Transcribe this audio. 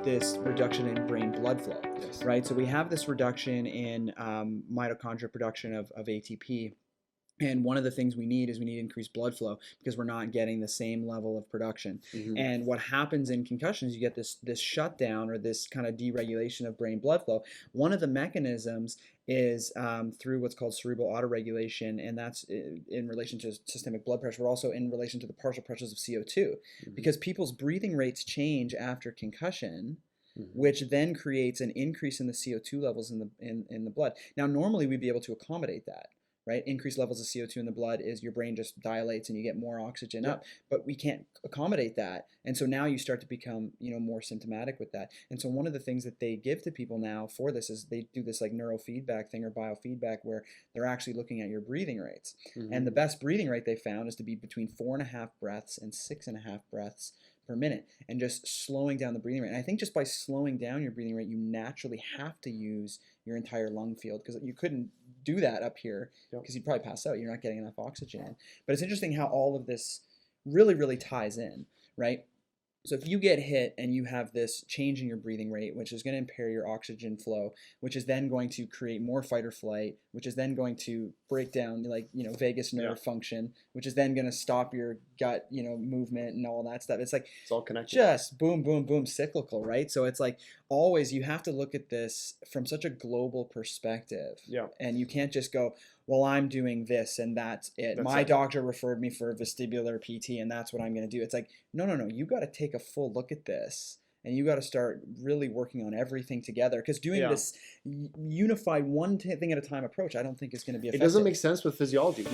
This reduction in brain blood flow, Yes. right? So we have this reduction in mitochondrial production of ATP. And one of the things we need is we need increased blood flow because we're not getting the same level of production. Mm-hmm. And what happens in concussions, you get this shutdown or this kind of deregulation of brain blood flow. One of the mechanisms is through what's called cerebral autoregulation, and that's in relation to systemic blood pressure, but also in relation to the partial pressures of CO2, Mm-hmm. because people's breathing rates change after concussion. Mm-hmm. Which then creates an increase in the CO2 levels in the blood. Now, normally we'd be able to accommodate that, right? Increased levels of CO2 in the blood is your brain just dilates and you get more oxygen up, but we can't accommodate that. And so now you start to become, more symptomatic with that. And so one of the things that they give to people now for this is they do this like neurofeedback thing or biofeedback where they're actually looking at your breathing rates. Mm-hmm. And the best breathing rate they found is to be between 4.5 breaths and 6.5 breaths per minute, and just slowing down the breathing rate. And I think just by slowing down your breathing rate, you naturally have to use your entire lung field, because you couldn't do that up here because you'd probably pass out. You're not getting enough oxygen in. But it's interesting how all of this really, really ties in, right? So if you get hit and you have this change in your breathing rate, which is going to impair your oxygen flow, which is then going to create more fight or flight, which is then going to break down vagus nerve function, which is then going to stop your gut, movement and all that stuff. It's like it's all connected. Just boom, boom, boom, cyclical, right? So it's like always you have to look at this from such a global perspective. Yeah. And you can't just go, well, I'm doing this and that's it. My doctor referred me for vestibular PT and that's what I'm going to do. It's like, no. You got to take a full look at this and you got to start really working on everything together, because doing this unified one thing at a time approach, I don't think is going to be effective. It doesn't make sense with physiology.